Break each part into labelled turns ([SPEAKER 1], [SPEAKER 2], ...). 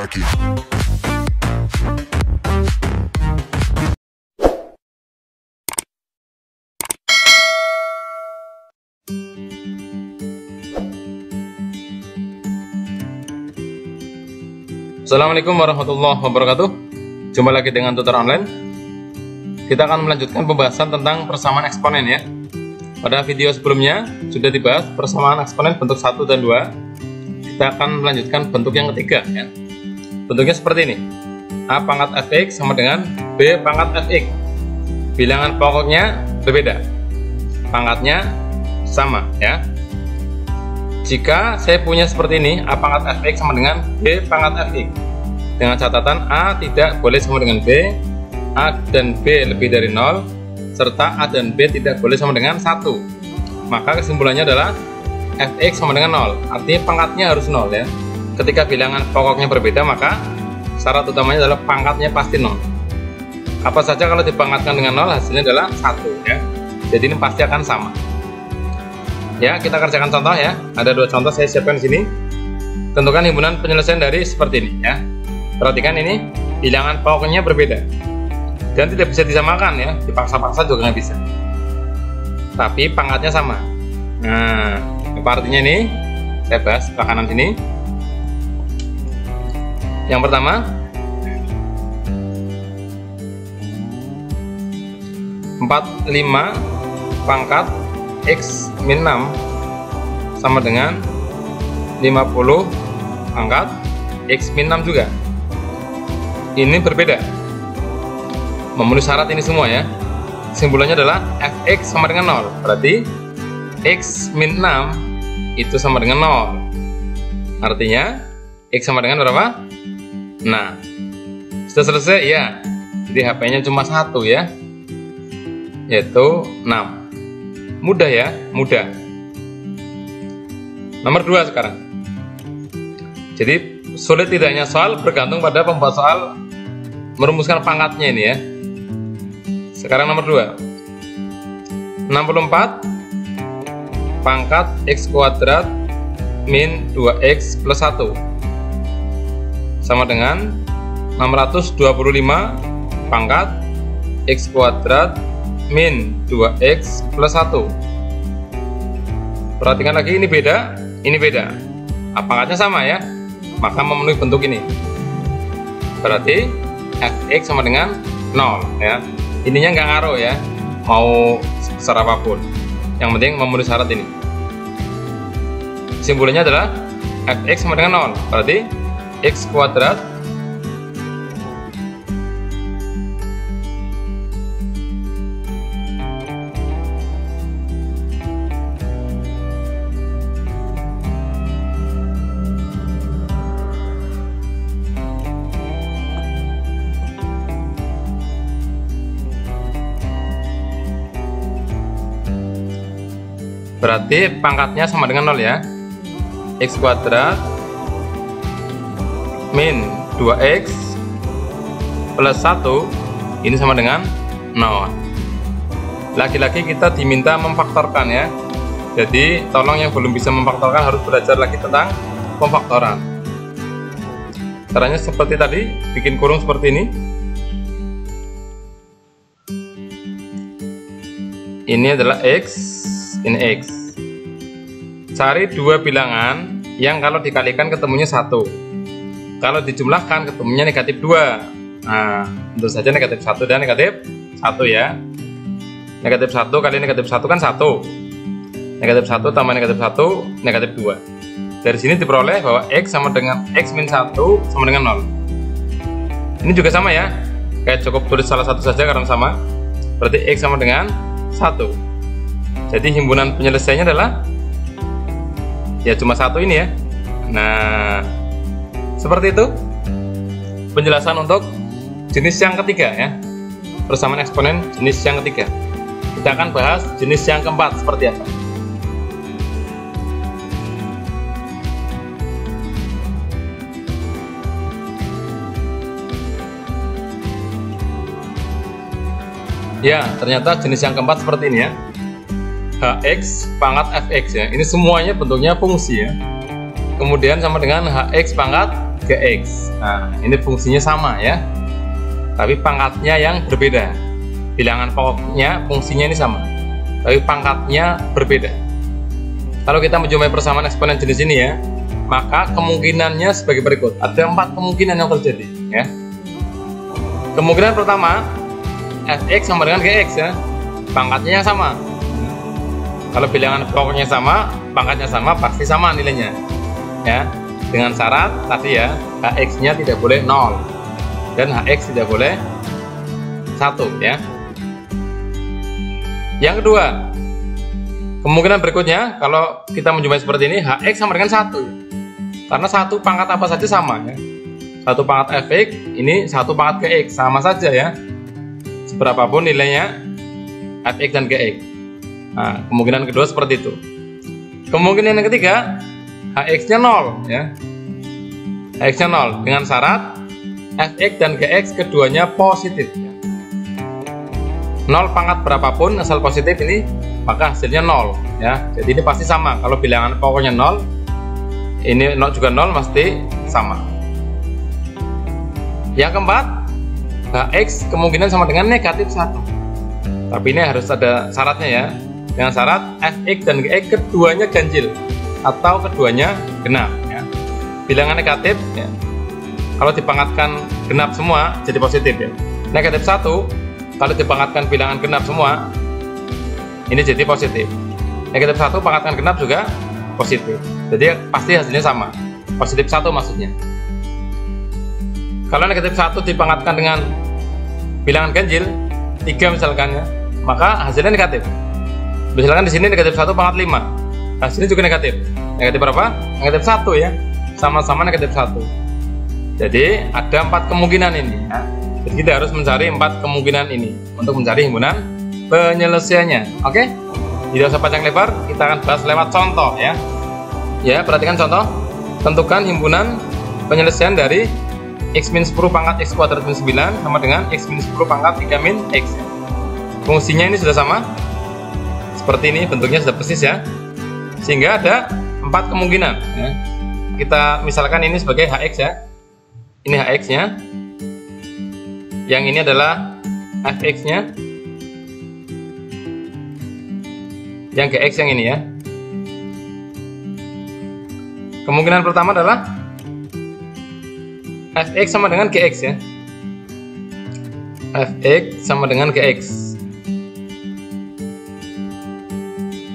[SPEAKER 1] lagi.
[SPEAKER 2] Assalamualaikum warahmatullahi wabarakatuh. Jumpa lagi dengan tutor online. Kita akan melanjutkan pembahasan tentang persamaan eksponen ya. Pada video sebelumnya sudah dibahas persamaan eksponen bentuk 1 dan 2. Kita akan melanjutkan bentuk yang ketiga ya. Bentuknya seperti ini. A pangkat fx sama dengan B pangkat fx. Bilangan pokoknya berbeda. Pangkatnya sama ya. Jika saya punya seperti ini, A pangkat fx sama dengan B pangkat fx, dengan catatan A tidak boleh sama dengan B, A dan B lebih dari 0, serta A dan B tidak boleh sama dengan 1. Maka kesimpulannya adalah fx sama dengan 0, artinya pangkatnya harus 0 ya. Ketika bilangan pokoknya berbeda, maka syarat utamanya adalah pangkatnya pasti 0. Apa saja kalau dipangkatkan dengan 0, hasilnya adalah 1 ya. Jadi ini pasti akan sama. Ya, kita kerjakan contoh ya. Ada 2 contoh saya siapkan di sini. Tentukan himpunan penyelesaian dari seperti ini ya. Perhatikan ini, bilangan pokoknya berbeda. Dan tidak bisa disamakan ya, dipaksa-paksa juga nggak bisa. Tapi pangkatnya sama. Nah, apa artinya ini? Saya bahas ke kanan sini. Yang pertama, 45 pangkat X min 6 sama dengan 50 pangkat X min 6 juga. Ini berbeda, memenuhi syarat ini semua ya. Simpulannya adalah fx sama dengan 0, berarti X min 6 itu sama dengan 0. Artinya X sama dengan berapa? Nah, sudah selesai ya. Jadi HP-nya cuma 1 ya, yaitu 6. Mudah ya, mudah. Nomor 2 sekarang. Jadi sulit tidaknya soal bergantung pada pembuat soal merumuskan pangkatnya ini ya. Sekarang nomor 2. 64 pangkat X kuadrat min 2X plus 1 sama dengan 625 pangkat X kuadrat min 2x plus 1. Perhatikan lagi, ini beda, ini beda. Pangkatnya sama ya, maka memenuhi bentuk ini. Berarti fx sama dengan 0 ya. Ininya nggak ngaruh ya, mau sebesar apapun. Yang penting memenuhi syarat ini. Simpulannya adalah fx sama dengan 0, berarti x kuadrat berarti pangkatnya sama dengan 0 ya. X kuadrat min 2x plus 1 ini sama dengan 0. Lagi-lagi kita diminta memfaktorkan ya. Jadi tolong yang belum bisa memfaktorkan harus belajar lagi tentang pemfaktoran. Caranya seperti tadi, bikin kurung seperti ini. Ini adalah X, ini X. Cari 2 bilangan yang kalau dikalikan ketemunya 1. Kalau dijumlahkan ketemunya negatif 2. Nah, tentu saja negatif 1 dan negatif 1 ya. Negatif 1 kali negatif 1 kan 1. Negatif 1 tambah negatif 1, negatif 2. Dari sini diperoleh bahwa X sama dengan X min 1 sama dengan 0. Ini juga sama ya. Kayak cukup tulis salah satu saja karena sama. Berarti X sama dengan 1. Jadi himpunan penyelesaiannya adalah ya cuma 1 ini ya. Nah, seperti itu penjelasan untuk jenis yang ketiga ya, persamaan eksponen jenis yang ketiga. Kita akan bahas jenis yang keempat seperti apa. Ya, ternyata jenis yang keempat seperti ini ya. Hx pangkat fx ya. Ini semuanya bentuknya fungsi ya. kemudian sama dengan HX pangkat GX. Nah, ini fungsinya sama ya, tapi pangkatnya yang berbeda. Bilangan pokoknya fungsinya ini sama, tapi pangkatnya berbeda. Kalau kita menjumpai persamaan eksponen jenis ini ya, maka kemungkinannya sebagai berikut. Ada 4 kemungkinan yang terjadi ya. Kemungkinan pertama, Fx sama dengan Gx ya, pangkatnya yang sama. Kalau bilangan pokoknya sama, pangkatnya sama, pasti sama nilainya ya, dengan syarat tadi ya, Hx nya tidak boleh 0 dan Hx tidak boleh 1 ya. Yang kedua, kemungkinan berikutnya, kalau kita menjumpai seperti ini, Hx sama dengan 1 karena satu pangkat apa saja sama ya, satu pangkat Fx ini satu pangkat Gx, sama saja ya, seberapapun nilainya Fx dan Gx. Nah, kemungkinan kedua seperti itu. Kemungkinan yang ketiga, Hx nya 0 ya, Hx nya 0 dengan syarat Fx dan Gx keduanya positif ya. 0 pangkat berapapun asal positif ini, maka hasilnya 0 ya. Jadi ini pasti sama. Kalau bilangan pokoknya 0, ini 0 juga 0, pasti sama. Yang keempat, Hx kemungkinan sama dengan negatif 1. Tapi ini harus ada syaratnya ya, dengan syarat Fx dan Gx keduanya ganjil atau keduanya genap ya. Bilangan negatif ya, kalau dipangkatkan genap semua jadi positif ya. Negatif 1 kalau dipangkatkan bilangan genap semua ini jadi positif. Negatif 1 pangkatkan genap juga positif. Jadi pasti hasilnya sama, positif 1 maksudnya. Kalau negatif 1 dipangkatkan dengan bilangan ganjil 3 misalkan ya, maka hasilnya negatif. Misalkan di sini negatif 1 pangkat 5, hasilnya juga negatif. Negatif berapa? Negatif 1 ya, sama-sama negatif 1. Jadi ada 4 kemungkinan ini ya. Jadi kita harus mencari 4 kemungkinan ini untuk mencari himpunan penyelesaiannya. Oke? Tidak usah panjang lebar, kita akan bahas lewat contoh ya. Ya, perhatikan contoh. Tentukan himpunan penyelesaian dari x min 10 pangkat x kuadrat min 9 sama dengan x min 10 pangkat 3 min x. Fungsinya ini sudah sama. Seperti ini, bentuknya sudah persis ya. Sehingga ada 4 kemungkinan ya. Kita misalkan ini sebagai Hx ya. Ini Hx-nya. Yang ini adalah Fx-nya. Yang Gx yang ini ya. Kemungkinan pertama adalah Fx sama dengan Gx ya. Fx sama dengan Gx.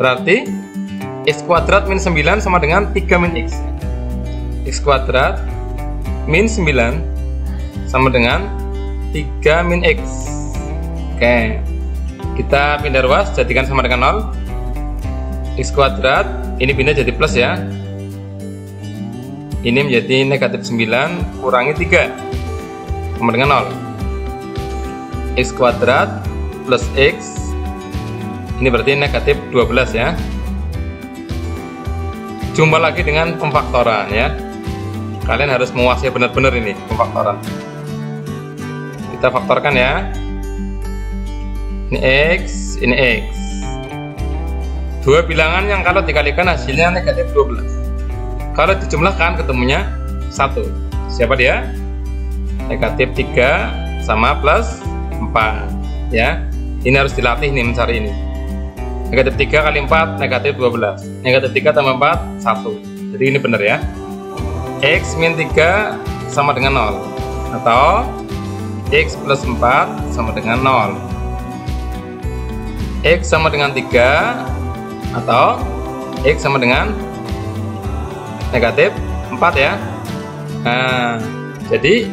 [SPEAKER 2] Berarti x kuadrat min 9 sama dengan 3 min x. X kuadrat min 9 sama dengan 3 min x. Oke, kita pindah ruas, jadikan sama dengan 0. X kuadrat ini pindah jadi plus ya, ini menjadi negatif 9 kurangi 3 sama dengan 0. X kuadrat plus x, ini berarti negatif 12 ya. Jumpa lagi dengan pemfaktoran ya. Kalian harus menguasai benar-benar ini pemfaktoran. Kita faktorkan ya. Ini x, ini x. Dua bilangan yang kalau dikalikan hasilnya negatif 12. Kalau dijumlahkan ketemunya 1. Siapa dia? Negatif 3 sama plus 4 ya. Ini harus dilatih nih mencari ini. Negatif 3 kali 4 negatif 12. Negatif 3 tambah 4 1. Jadi ini benar ya. X min 3 sama dengan 0, atau X plus 4 sama dengan 0. X sama dengan 3 atau X sama dengan negatif 4 ya. Nah, jadi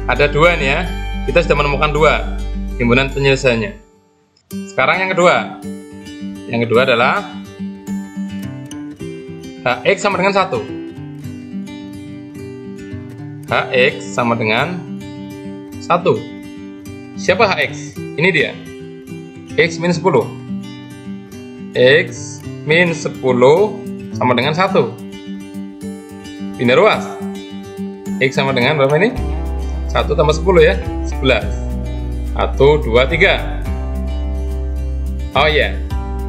[SPEAKER 2] ada 2 nih ya. Kita sudah menemukan 2 himpunan penyelesaiannya. Sekarang yang kedua. Yang kedua adalah Hx sama dengan 1. Hx sama dengan 1. Siapa Hx? Ini dia. X min 10. X min 10 sama dengan 1. Pindah ruas. X sama dengan berapa ini? 1 tambah 10 ya, 11. 1, 2, 3. Oh iya,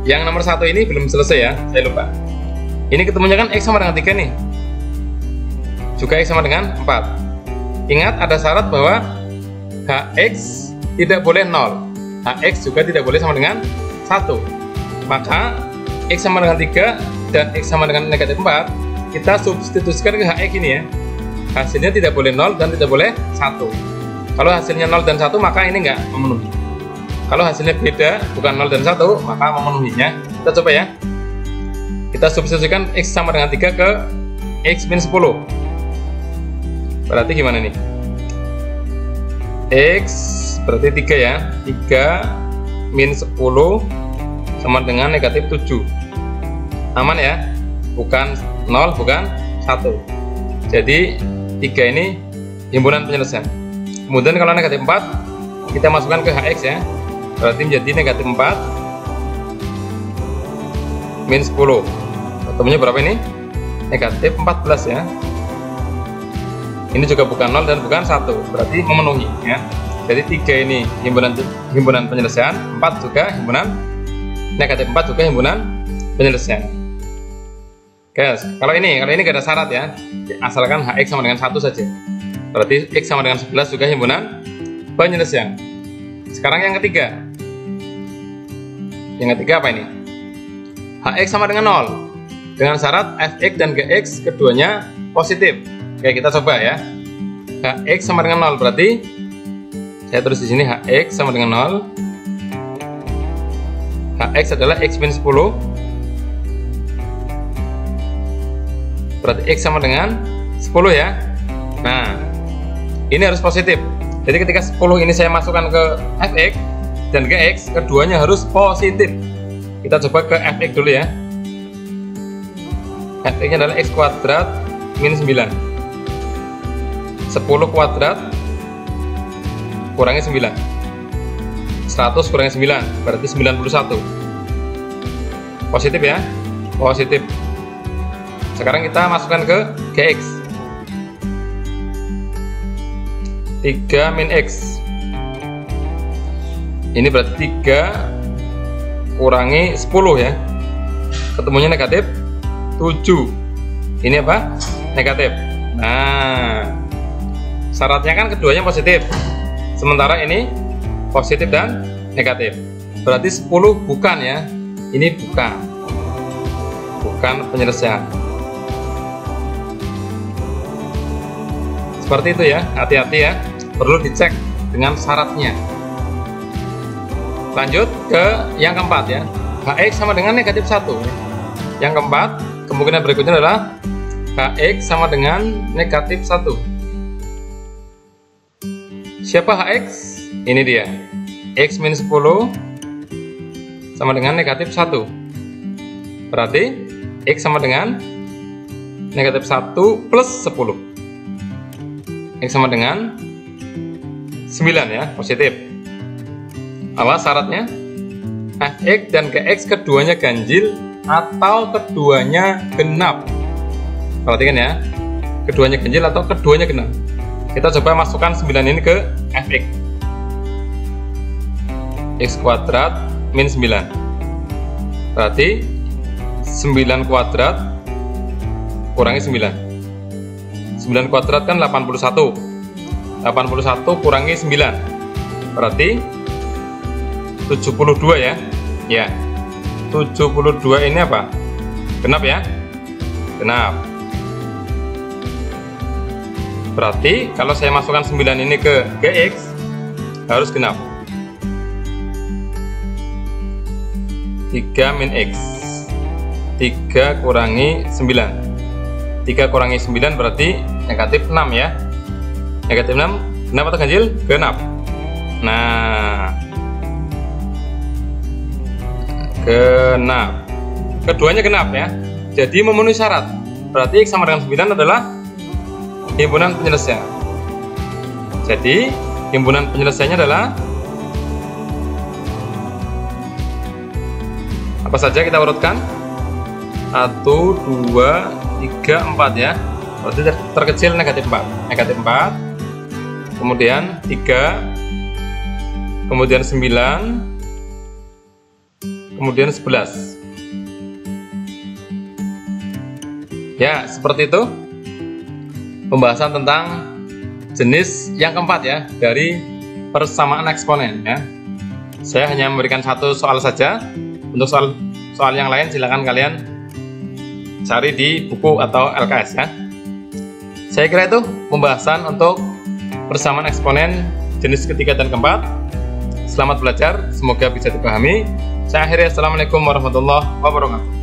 [SPEAKER 2] yang nomor 1 ini belum selesai ya, saya lupa. Ini ketemunya kan X sama dengan 3 nih. juga X sama dengan 4. Ingat ada syarat bahwa HX tidak boleh 0, HX juga tidak boleh sama dengan 1. Maka X sama dengan 3 dan X sama dengan negatif 4 kita substitusikan ke HX ini ya. Hasilnya tidak boleh 0 dan tidak boleh 1. Kalau hasilnya 0 dan 1 maka ini enggak memenuhi. Kalau hasilnya beda, bukan 0 dan 1, maka memenuhinya. Kita coba ya. Kita substitusikan X sama dengan 3 ke X min 10. Berarti gimana nih? X berarti 3 ya. 3 min 10 sama dengan negatif 7. Aman ya? Bukan 0, bukan 1. Jadi 3 ini himpunan penyelesaian. Kemudian kalau negatif 4 kita masukkan ke HX ya. Berarti menjadi negatif 4 min 10. Ketemunya berapa ini? Negatif 14 ya. Ini juga bukan 0 dan bukan 1. Berarti memenuhi ya. Jadi 3 ini himpunan penyelesaian, 4 juga himpunan negatif 4 juga himpunan penyelesaian. Guys, kalau ini gak ada syarat ya. Asalkan HX sama dengan 1 saja. Berarti X sama dengan 11 juga himpunan penyelesaian. Sekarang yang ketiga. Yang ketiga apa ini? HX sama dengan 0 dengan syarat Fx dan Gx keduanya positif. Oke, kita coba ya. HX sama dengan 0 berarti saya tulis di sini HX sama dengan 0. HX adalah X min 10. Berarti X sama dengan 10 ya. Nah, ini harus positif. Jadi ketika 10 ini saya masukkan ke Fx dan Gx, keduanya harus positif. Kita coba ke Fx dulu ya. Fx nya adalah X kuadrat min 9. 10 kuadrat kurangi 9. 100 kurangi 9 berarti 91. Positif ya. Positif. Sekarang kita masukkan ke Gx. 3 min X. Ini berarti 3 kurangi 10 ya. Ketemunya negatif 7. Ini apa? Negatif. Nah, syaratnya kan keduanya positif. Sementara ini positif dan negatif. Berarti 10 bukan ya. Ini bukan. Bukan penyelesaian. Seperti itu ya. Hati-hati ya. Perlu dicek dengan syaratnya. Lanjut ke yang keempat ya. HX sama dengan negatif 1. Yang keempat, kemungkinan berikutnya adalah HX sama dengan negatif 1. Siapa HX? Ini dia. X min 10 sama dengan negatif 1. Berarti X sama dengan negatif 1 plus 10. X sama dengan 9 ya, positif. Awas syaratnya Fx dan Gx keduanya ganjil atau keduanya genap. Perhatikan ya, keduanya ganjil atau keduanya genap. Kita coba masukkan 9 ini ke Fx. X kuadrat min 9 berarti 9 kuadrat kurangi 9. 9 kuadrat kan 81. 81 kurangi 9 berarti 72 ya. Ya. 72 ini apa? Genap ya? Genap. Berarti kalau saya masukkan 9 ini ke Gx harus genap. 3 min X. 3 kurangi 9. 3 kurangi 9 berarti negatif 6 ya. Negatif 6 genap atau ganjil? Genap. Nah, genap. Keduanya genap ya. Jadi memenuhi syarat. Berarti X sama dengan 9 adalah himpunan penyelesaian. Jadi himpunan penyelesaiannya adalah apa saja kita urutkan? 1, 2, 3, 4 ya. Berarti terkecil negatif 4. Negatif 4. Kemudian 3. Kemudian 9. Kemudian 11. Ya, seperti itu. pembahasan tentang jenis yang keempat ya dari persamaan eksponen ya. Saya hanya memberikan satu soal saja. Untuk soal yang lain silakan kalian cari di buku atau LKS ya. Saya kira itu pembahasan untuk persamaan eksponen jenis ketiga dan keempat. Selamat belajar, semoga bisa dipahami. Saya akhiri, assalamualaikum warahmatullahi wabarakatuh.